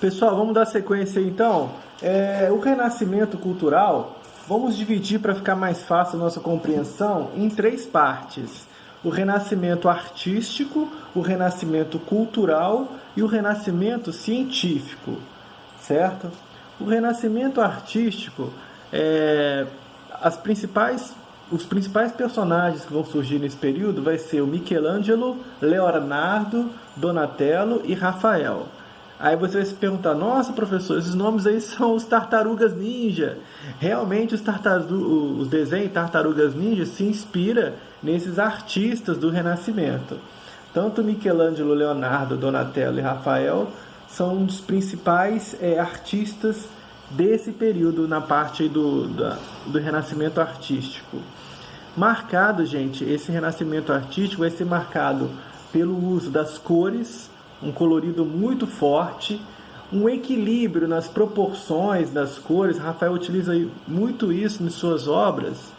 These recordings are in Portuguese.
Pessoal, vamos dar sequência aí, então. O renascimento cultural, vamos dividir para ficar mais fácil a nossa compreensão em três partes. O renascimento artístico, o renascimento cultural e o renascimento científico, certo? O renascimento artístico, os principais personagens que vão surgir nesse período vai ser o Michelangelo, Leonardo, Donatello e Rafael. Aí você vai se perguntar, nossa professor, esses nomes aí são os tartarugas ninja. Realmente os desenhos Tartarugas Ninja se inspira nesses artistas do Renascimento. Tanto Michelangelo, Leonardo, Donatello e Rafael são um dos principais artistas desse período na parte do Renascimento artístico. Marcado, gente, esse Renascimento artístico vai ser marcado pelo uso das cores, um colorido muito forte, um equilíbrio nas proporções das cores. Rafael utiliza muito isso em suas obras,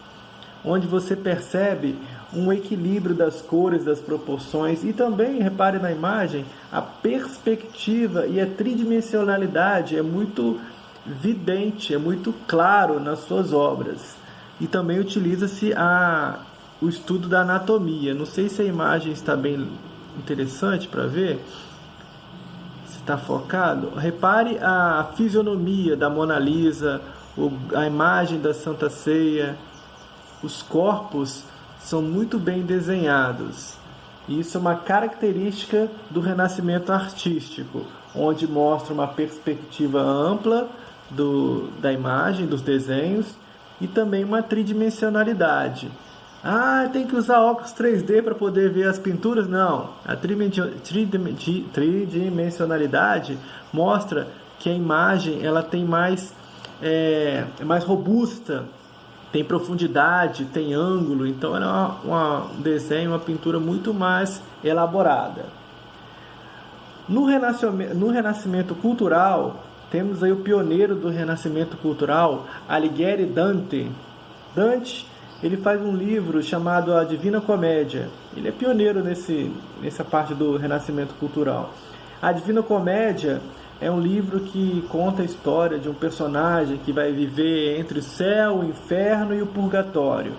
onde você percebe um equilíbrio das cores, das proporções, e também, repare na imagem, a perspectiva e a tridimensionalidade é muito vidente, é muito claro nas suas obras. E também utiliza-se o estudo da anatomia. Não sei se a imagem está bem interessante para ver. Está focado? Repare a fisionomia da Mona Lisa, a imagem da Santa Ceia. Os corpos são muito bem desenhados. Isso é uma característica do Renascimento artístico, onde mostra uma perspectiva ampla da imagem, dos desenhos, e também uma tridimensionalidade. Tem que usar óculos 3D para poder ver as pinturas? Não. A tridimensionalidade mostra que a imagem ela tem é mais robusta, tem profundidade, tem ângulo. Então ela é um desenho, uma pintura muito mais elaborada. No Renascimento cultural, temos aí o pioneiro do Renascimento cultural, Alighieri Dante. Dante, ele faz um livro chamado A Divina Comédia. Ele é pioneiro nessa parte do Renascimento cultural. A Divina Comédia é um livro que conta a história de um personagem que vai viver entre o céu, o inferno e o purgatório.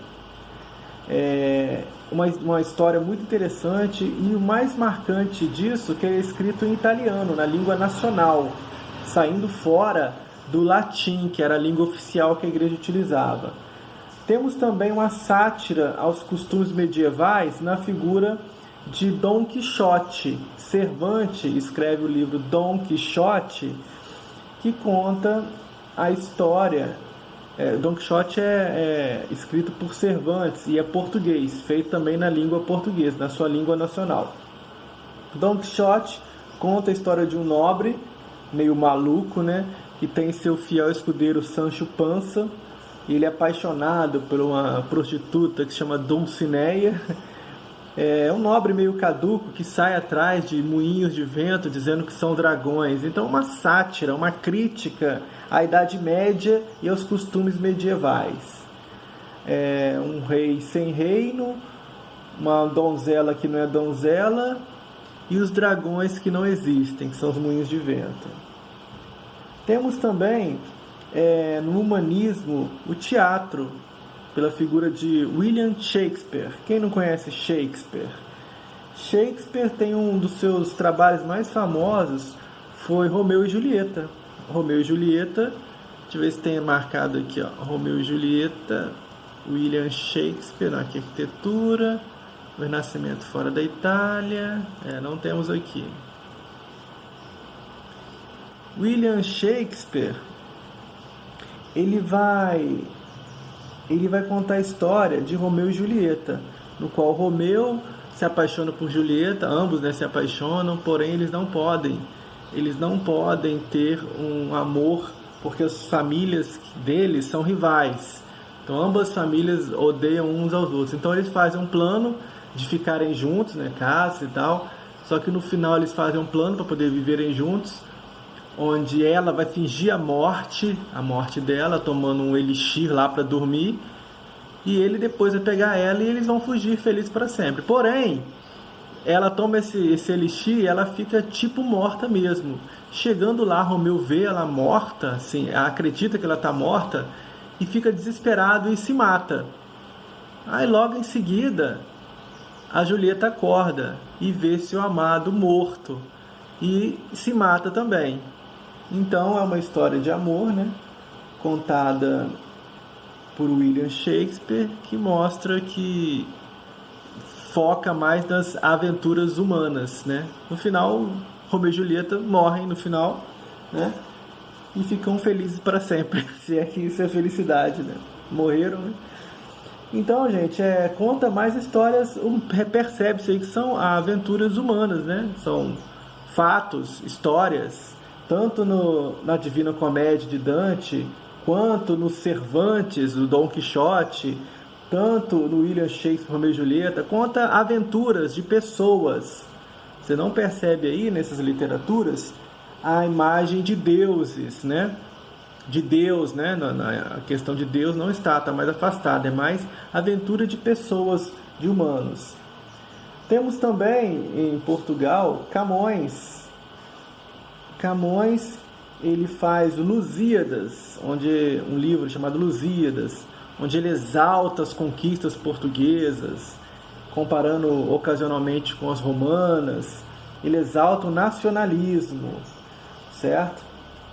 É uma história muito interessante, e o mais marcante disso é que é escrito em italiano, na língua nacional, saindo fora do latim, que era a língua oficial que a igreja utilizava. Temos também uma sátira aos costumes medievais na figura de Dom Quixote. Cervantes escreve o livro Dom Quixote, que conta a história. Dom Quixote é escrito por Cervantes e é português, feito também na língua portuguesa, na sua língua nacional. Dom Quixote conta a história de um nobre, meio maluco, né, que tem seu fiel escudeiro Sancho Panza. Ele é apaixonado por uma prostituta que se chama Dulcinea. É um nobre meio caduco que sai atrás de moinhos de vento dizendo que são dragões. Então, uma sátira, uma crítica à Idade Média e aos costumes medievais. Um rei sem reino, uma donzela que não é donzela, e os dragões que não existem, que são os moinhos de vento. Temos também no humanismo o teatro, pela figura de William Shakespeare. Quem não conhece Shakespeare? Shakespeare tem um dos seus trabalhos mais famosos, foi Romeu e Julieta. Romeu e Julieta, deixa eu ver se tem marcado aqui, Romeu e Julieta, William Shakespeare, na arquitetura, o Renascimento fora da Itália, não temos aqui. William Shakespeare, ele vai contar a história de Romeu e Julieta, no qual Romeu se apaixona por Julieta, ambos se apaixonam, porém eles não podem ter um amor, porque as famílias deles são rivais. Então ambas famílias odeiam uns aos outros. Então eles fazem um plano de ficarem juntos, casas e tal, só que no final eles fazem um plano para poder viverem juntos, onde ela vai fingir a morte dela, tomando um elixir lá para dormir, e ele depois vai pegar ela e eles vão fugir felizes para sempre. Porém, ela toma esse elixir e ela fica tipo morta mesmo. Chegando lá, Romeu vê ela morta, assim, acredita que ela está morta e fica desesperado e se mata. Aí logo em seguida, a Julieta acorda e vê seu amado morto e se mata também. Então é uma história de amor, né? Contada por William Shakespeare, que mostra que foca mais nas aventuras humanas, né? No final, Romeu e Julieta morrem no final, né? E ficam felizes para sempre, se é que isso é felicidade, né? Morreram, né? Então, gente, conta mais histórias, percebe-se aí que são aventuras humanas, né? São fatos, histórias, tanto na Divina Comédia de Dante, quanto no Cervantes, do Dom Quixote, tanto no William Shakespeare, Romeu e Julieta, conta aventuras de pessoas. Você não percebe aí, nessas literaturas, a imagem de deuses, né? De Deus, né? A questão de Deus não está mais afastada, é mais aventura de pessoas, de humanos. Temos também, em Portugal, Camões. Camões, ele faz o Lusíadas, um livro chamado Lusíadas, onde ele exalta as conquistas portuguesas, comparando ocasionalmente com as romanas. Ele exalta o nacionalismo, certo?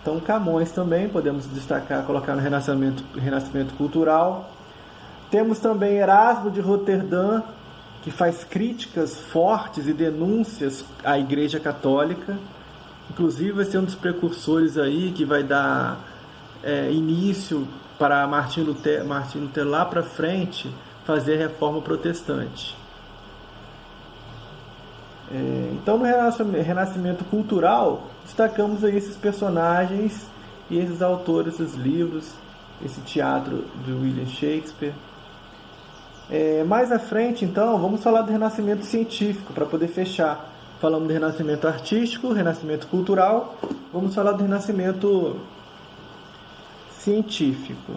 Então, Camões também podemos destacar, colocar no renascimento cultural. Temos também Erasmo de Roterdã, que faz críticas fortes e denúncias à Igreja Católica. Inclusive, vai ser um dos precursores aí que vai dar início para Martim Lutero lá para frente fazer a reforma protestante. Então, no renascimento cultural, destacamos aí esses personagens e esses autores, esses livros, esse teatro de William Shakespeare. Mais à frente, então, vamos falar do renascimento científico, para poder fechar. Falamos do renascimento artístico, renascimento cultural, vamos falar do renascimento científico.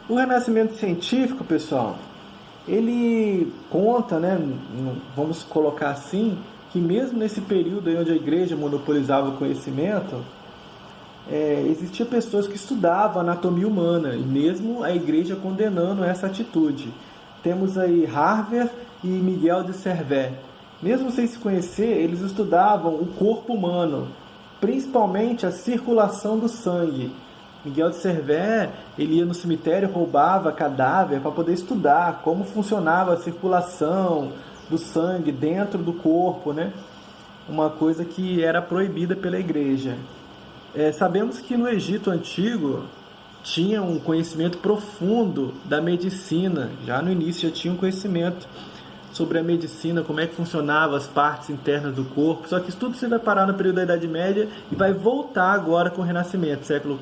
O renascimento científico, pessoal, ele conta, né, vamos colocar assim, que mesmo nesse período onde a igreja monopolizava o conhecimento, existiam pessoas que estudavam anatomia humana, e mesmo a igreja condenando essa atitude. Temos aí Harvey e Miguel de Cervet. Mesmo sem se conhecer, eles estudavam o corpo humano, principalmente a circulação do sangue. Miguel de Cervet, ele ia no cemitério, roubava cadáver para poder estudar como funcionava a circulação do sangue dentro do corpo, né? Uma coisa que era proibida pela igreja. Sabemos que no Egito Antigo tinha um conhecimento profundo da medicina. Já no início já tinha um conhecimento sobre a medicina, como é que funcionavam as partes internas do corpo. Só que isso tudo se vai parar no período da Idade Média e vai voltar agora com o Renascimento, século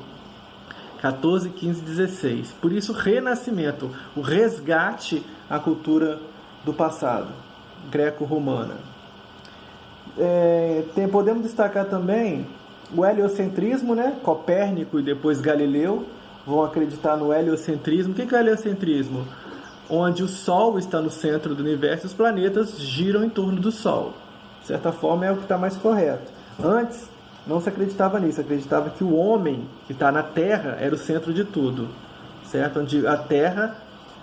14, 15, 16. Por isso, renascimento, o resgate à cultura do passado, greco-romana. Podemos destacar também o heliocentrismo, né? Copérnico e depois Galileu vão acreditar no heliocentrismo. O que é o heliocentrismo? Onde o Sol está no centro do universo e os planetas giram em torno do Sol. De certa forma, é o que está mais correto. Antes, não se acreditava nisso, acreditava que o homem que está na Terra era o centro de tudo, certo? Onde a Terra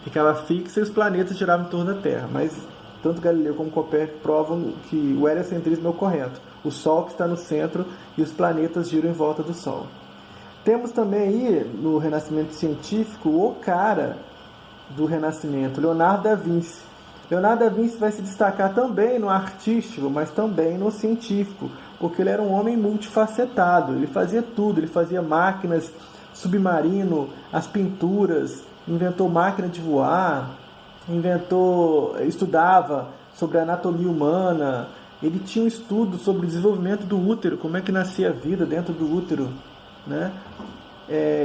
ficava fixa e os planetas giravam em torno da Terra. Mas tanto Galileu como Copérnico provam que o heliocentrismo é o correto. O Sol que está no centro e os planetas giram em volta do Sol. Temos também aí, no Renascimento científico, o cara do Renascimento, Leonardo da Vinci. Leonardo da Vinci vai se destacar também no artístico, mas também no científico, porque ele era um homem multifacetado, ele fazia tudo, ele fazia máquinas, submarino, as pinturas, inventou máquina de voar, estudava sobre a anatomia humana, ele tinha um estudo sobre o desenvolvimento do útero, como é que nascia a vida dentro do útero, né?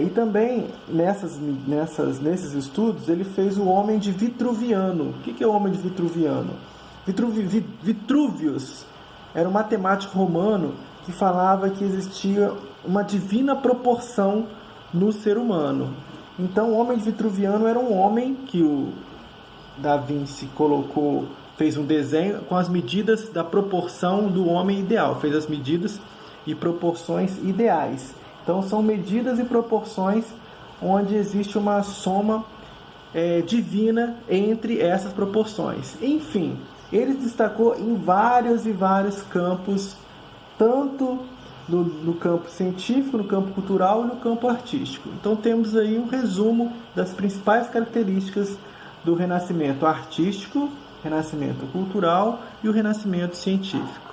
E também, nesses estudos, ele fez o homem de Vitruviano. O que é o homem de Vitruviano? Vitruvius era um matemático romano que falava que existia uma divina proporção no ser humano. Então, o homem vitruviano era um homem que o Da Vinci fez um desenho com as medidas da proporção do homem ideal, fez as medidas e proporções ideais. Então, são medidas e proporções onde existe uma soma divina entre essas proporções. Enfim, ele destacou em vários e vários campos, tanto no campo científico, no campo cultural e no campo artístico. Então temos aí um resumo das principais características do Renascimento artístico, Renascimento cultural e o Renascimento científico.